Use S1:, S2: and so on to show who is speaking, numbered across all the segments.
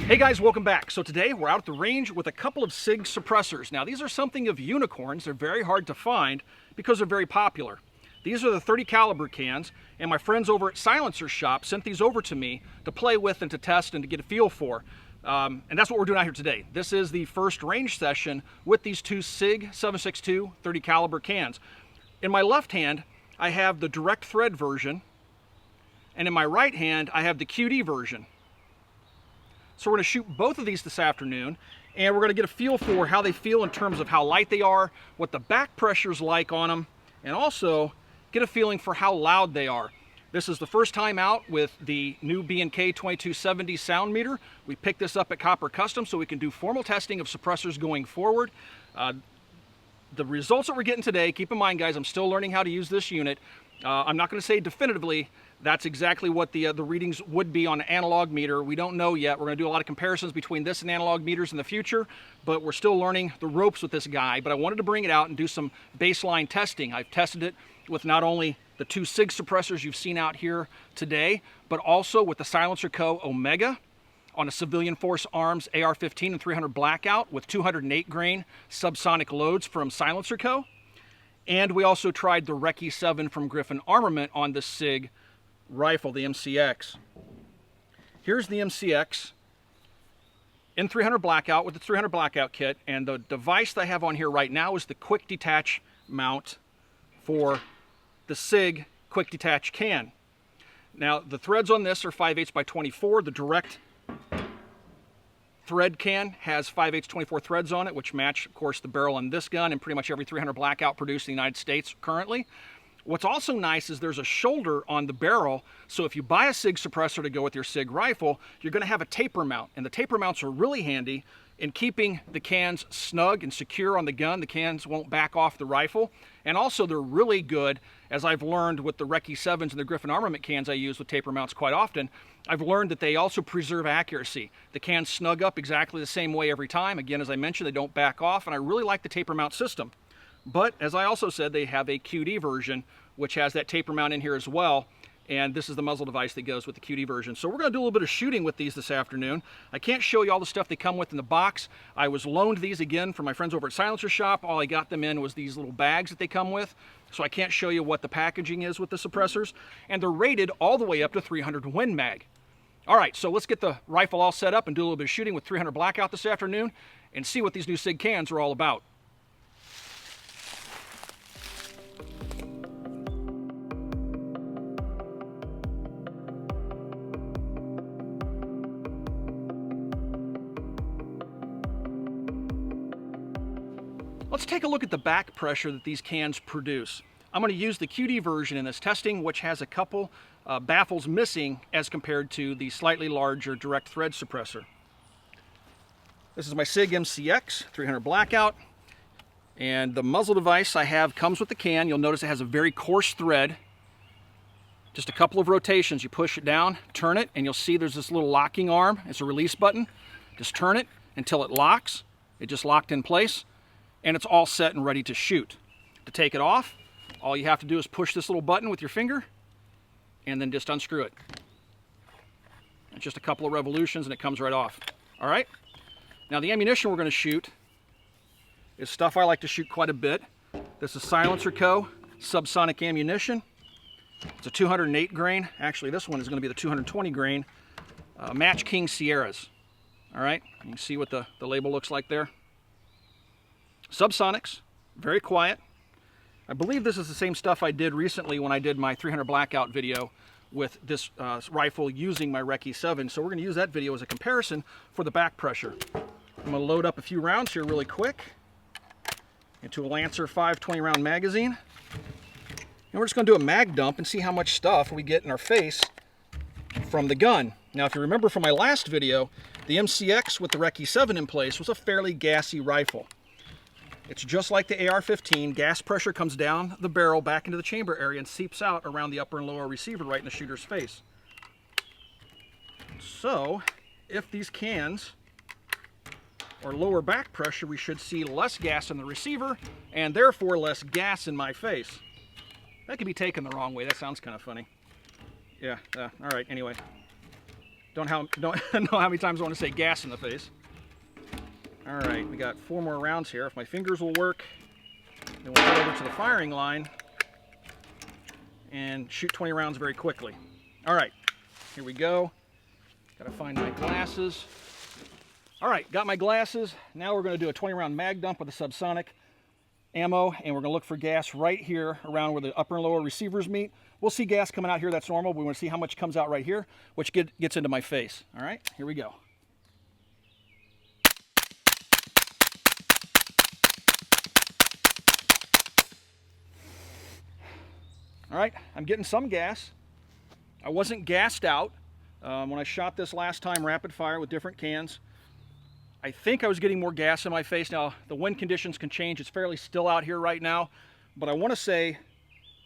S1: Hey guys, welcome back. So today we're out at the range with a couple of Sig suppressors. Now these are something of unicorns. They're very hard to find because they're very popular. These are the 30 caliber cans, and my friends over at Silencer Shop sent these over to me to play with and to test and to get a feel for. And that's what we're doing out here today. This is the first range session with these two Sig 762 30 caliber cans. In my left hand, I have the direct thread version, and in my right hand, I have the QD version. So we're going to shoot both of these this afternoon, and we're going to get a feel for how they feel in terms of how light they are, what the back pressure's like on them, and also get a feeling for how loud they are. This is the first time out with the new Mk12 sound meter. We picked this up at Copper Custom so we can do formal testing of suppressors going forward. The results that we're getting today, keep in mind guys, I'm still learning how to use this unit. I'm not going to say definitively that's exactly what the readings would be on an analog meter. We don't know yet. We're going to do a lot of comparisons between this and analog meters in the future, but we're still learning the ropes with this guy. But I wanted to bring it out and do some baseline testing. I've tested it with not only the two Sig suppressors you've seen out here today, but also with the Silencer Co. Omega on a Civilian Force Arms AR-15 and 300 blackout with 208 grain subsonic loads from Silencer Co. And we also tried the Recce 7 from Griffin Armament on the Sig rifle, the MCX. Here's the MCX in 300 blackout with the 300 blackout kit, and the device that I have on here right now is the quick detach mount for the Sig quick detach can. Now the threads on this are 5/8 by 24. The direct thread can has 5/8 24 threads on it, which match of course the barrel on this gun and pretty much every 300 blackout produced in the United States currently. What's also nice is there's a shoulder on the barrel, so if you buy a Sig suppressor to go with your Sig rifle, you're going to have a taper mount, and the taper mounts are really handy in keeping the cans snug and secure on the gun. The cans won't back off the rifle, and also they're really good, as I've learned with the Recce 7s and the Griffin Armament cans I use with taper mounts quite often. I've learned that they also preserve accuracy. The cans snug up exactly the same way every time. Again, as I mentioned, they don't back off, and I really like the taper mount system. But as I also said, they have a QD version which has that taper mount in here as well, and this is the muzzle device that goes with the QD version. So we're going to do a little bit of shooting with these this afternoon. I can't show you all the stuff they come with in the box. I was loaned these again from my friends over at Silencer Shop. All I got them in was these little bags that they come with, so I can't show you what the packaging is with the suppressors, and they're rated all the way up to 300 Win Mag. All right, so let's get the rifle all set up and do a little bit of shooting with 300 blackout this afternoon and see what these new Sig cans are all about. Let's take a look at the back pressure that these cans produce. I'm going to use the QD version in this testing, which has a couple baffles missing as compared to the slightly larger direct thread suppressor. This is my Sig MCX 300 blackout, and the muzzle device I have comes with the can. You'll notice it has a very coarse thread. Just a couple of rotations. You push it down, turn it, and you'll see there's this little locking arm. It's a release button. Just turn it until it locks. It just locked in place, and it's all set and ready to shoot. To take it off, all you have to do is push this little button with your finger and then just unscrew it. It's just a couple of revolutions and it comes right off. All right, now the ammunition we're going to shoot is stuff I like to shoot quite a bit. This is Silencer Co. subsonic ammunition. It's a 208 grain. Actually, this one is going to be the 220 grain Match King Sierras. All right, you can see what the label looks like there. Subsonics, very quiet. I believe this is the same stuff I did recently when I did my 300 blackout video with this rifle using my Recce 7. So we're going to use that video as a comparison for the back pressure. I'm going to load up a few rounds here really quick into a Lancer 520 round magazine. And we're just going to do a mag dump and see how much stuff we get in our face from the gun. Now, if you remember from my last video, the MCX with the Recce 7 in place was a fairly gassy rifle. It's just like the AR-15. Gas pressure comes down the barrel back into the chamber area and seeps out around the upper and lower receiver right in the shooter's face. So, if these cans are lower back pressure, we should see less gas in the receiver and therefore less gas in my face. That could be taken the wrong way. That sounds kind of funny. Yeah, all right, anyway. Don't know how many times I want to say gas in the face. All right, we got 4 more rounds here. If my fingers will work, then we'll go over to the firing line and shoot 20 rounds very quickly. All right, here we go. Gotta find my glasses. All right, got my glasses. Now we're gonna do a 20 round mag dump with a subsonic ammo, and we're gonna look for gas right here around where the upper and lower receivers meet. We'll see gas coming out here, that's normal. We wanna see how much comes out right here, which gets into my face. All right, here we go. All right, I'm getting some gas. I wasn't gassed out when I shot this last time rapid fire with different cans. I think I was getting more gas in my face. Now, the wind conditions can change. It's fairly still out here right now, but I want to say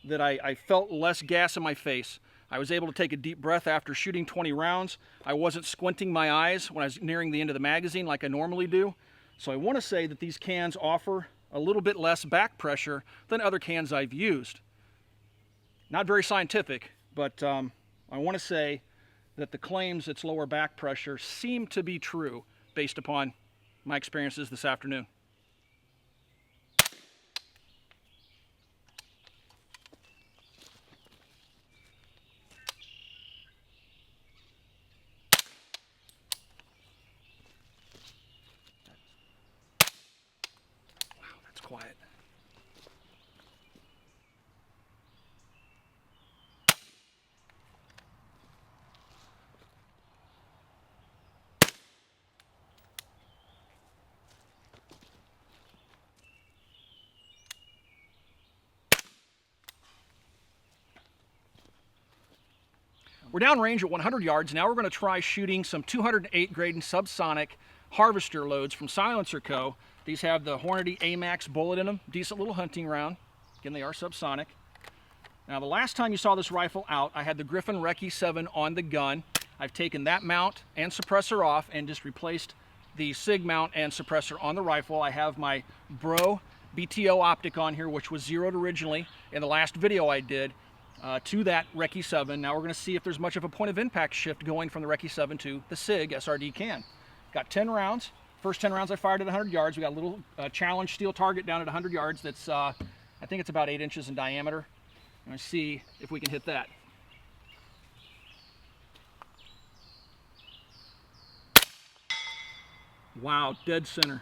S1: that I felt less gas in my face. I was able to take a deep breath after shooting 20 rounds. I wasn't squinting my eyes when I was nearing the end of the magazine like I normally do. So I want to say that these cans offer a little bit less back pressure than other cans I've used. Not very scientific, but I want to say that the claims it's lower back pressure seem to be true based upon my experiences this afternoon. Wow, that's quiet. We're downrange at 100 yards. Now we're going to try shooting some 208 grade and subsonic harvester loads from Silencer Co. These have the Hornady AMAX bullet in them. Decent little hunting round. Again, they are subsonic. Now, the last time you saw this rifle out, I had the Griffin Recce 7 on the gun. I've taken that mount and suppressor off and just replaced the Sig mount and suppressor on the rifle. I have my Bro BTO optic on here, which was zeroed originally in the last video I did. To that Recce 7. Now we're going to see if there's much of a point of impact shift going from the Recce 7 to the Sig SRD can. Got 10 rounds. First 10 rounds I fired at 100 yards. We got a little challenge steel target down at 100 yards that's, I think it's about 8 inches in diameter. I'm going to see if we can hit that. Wow, dead center.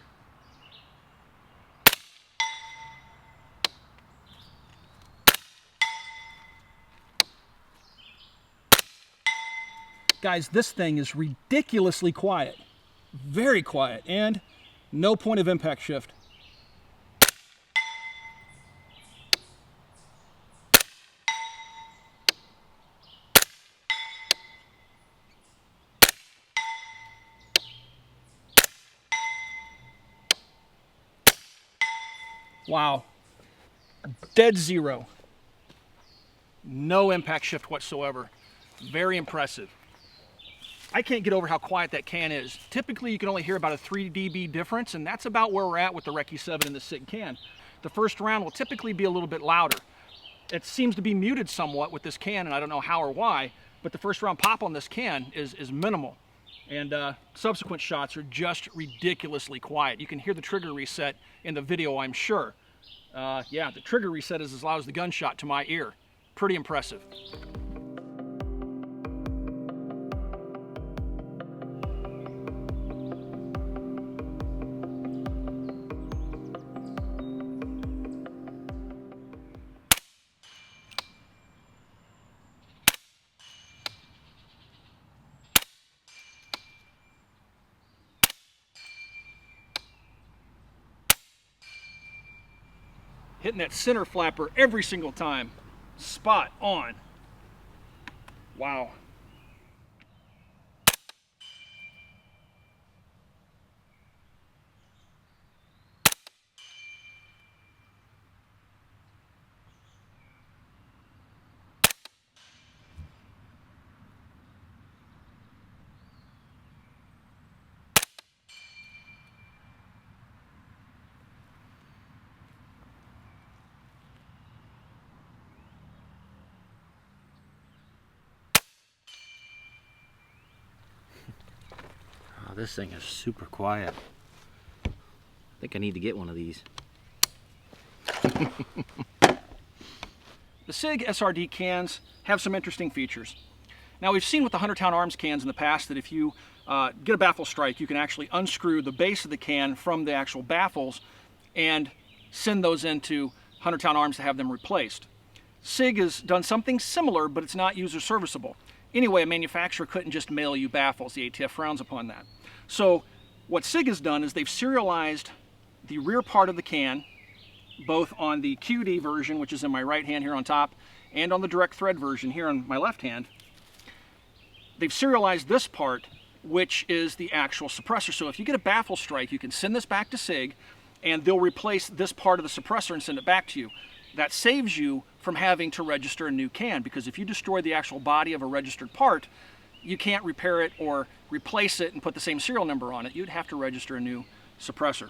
S1: Guys, this thing is ridiculously quiet. Very quiet, and no point of impact shift. Wow. Dead zero. No impact shift whatsoever. Very impressive. I can't get over how quiet that can is. Typically, you can only hear about a 3 dB difference, and that's about where we're at with the Recce 7 and the Sig can. The first round will typically be a little bit louder. It seems to be muted somewhat with this can, and I don't know how or why, but the first round pop on this can is minimal. And subsequent shots are just ridiculously quiet. You can hear the trigger reset in the video, I'm sure. Yeah, the trigger reset is as loud as the gunshot to my ear. Pretty impressive. Hitting that center flapper every single time. Spot on. Wow.
S2: This thing is super quiet. I think I need to get one of these.
S1: The Sig SRD cans have some interesting features. Now, we've seen with the 100-town arms cans in the past that if you get a baffle strike, you can actually unscrew the base of the can from the actual baffles and send those into 100-town arms to have them replaced. Sig has done something similar, but it's not user serviceable. Anyway, a manufacturer couldn't just mail you baffles. The ATF frowns upon that. So what Sig has done is they've serialized the rear part of the can, both on the QD version, which is in my right hand here on top, and on the direct thread version here on my left hand. They've serialized this part, which is the actual suppressor. So if you get a baffle strike, you can send this back to Sig, and they'll replace this part of the suppressor and send it back to you. That saves you from having to register a new can, because if you destroy the actual body of a registered part, you can't repair it or replace it and put the same serial number on it. You'd have to register a new suppressor.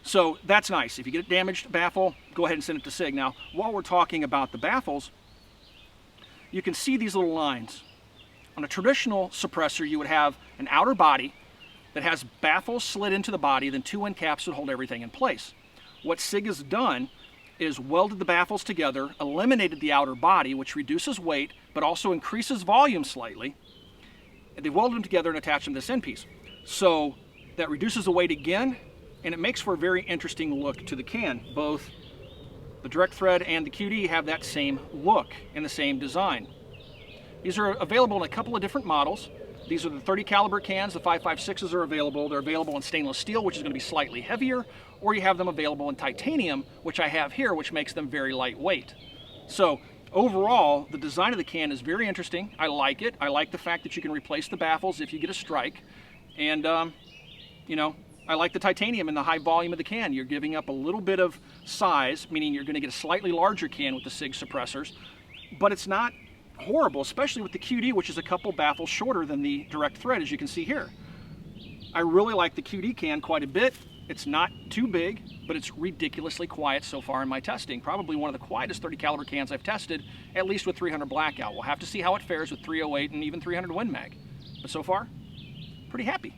S1: So that's nice. If you get a damaged baffle, go ahead and send it to Sig. Now, while we're talking about the baffles, you can see these little lines. On a traditional suppressor, you would have an outer body that has baffles slid into the body, then two end caps would hold everything in place. What Sig has done is welded the baffles together, eliminated the outer body, which reduces weight, but also increases volume slightly. And they welded them together and attached them to this end piece. So that reduces the weight again, and it makes for a very interesting look to the can. Both the direct thread and the QD have that same look and the same design. These are available in a couple of different models. These are the 30 caliber cans. The 5.56s are available. They're available in stainless steel, which is going to be slightly heavier, or you have them available in titanium, which I have here, which makes them very lightweight. So overall, the design of the can is very interesting. I like it. I like the fact that you can replace the baffles if you get a strike. And, you know, I like the titanium and the high volume of the can. You're giving up a little bit of size, meaning you're going to get a slightly larger can with the Sig suppressors, but it's not horrible, especially with the QD, which is a couple baffles shorter than the direct thread, as you can see here. I really like the QD can quite a bit. It's not too big, but it's ridiculously quiet so far in my testing. Probably one of the quietest 30 caliber cans I've tested, at least with 300 blackout. We'll have to see how it fares with 308 and even 300 Win Mag. But so far, pretty happy.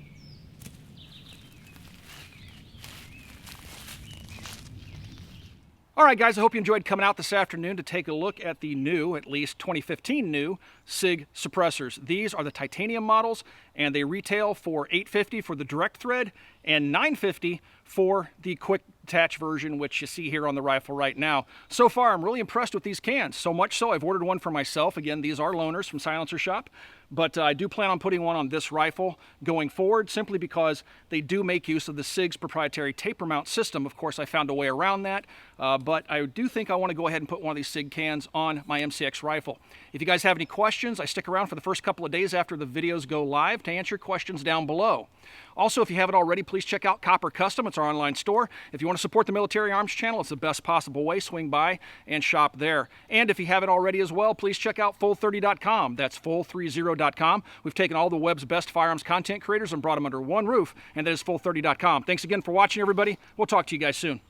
S1: All right, guys, I hope you enjoyed coming out this afternoon to take a look at the new, at least 2015 new, Sig suppressors. These are the titanium models, and they retail for $850 for the direct thread and $950 for the quick attach version, which you see here on the rifle right now. So far, I'm really impressed with these cans, so much so I've ordered one for myself. Again, these are loaners from Silencer Shop, but I do plan on putting one on this rifle going forward, simply because they do make use of the Sig's proprietary taper mount system. Of course, I found a way around that, but I do think I want to go ahead and put one of these Sig cans on my MCX rifle. If you guys have any questions, I stick around for the first couple of days after the videos go live to answer questions down below. Also, if you haven't already, please check out Copper Custom. It's our online store. If you want to support the Military Arms channel, it's the best possible way. Swing by and shop there. And if you haven't already as well, please check out full30.com. That's full30.com. We've taken all the web's best firearms content creators and brought them under one roof, and that is full30.com. Thanks again for watching, everybody. We'll talk to you guys soon.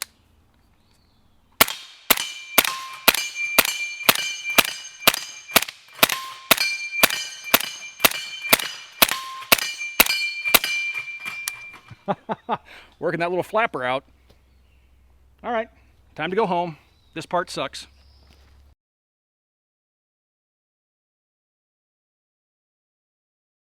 S1: Working that little flapper out. All right, time to go home. This part sucks.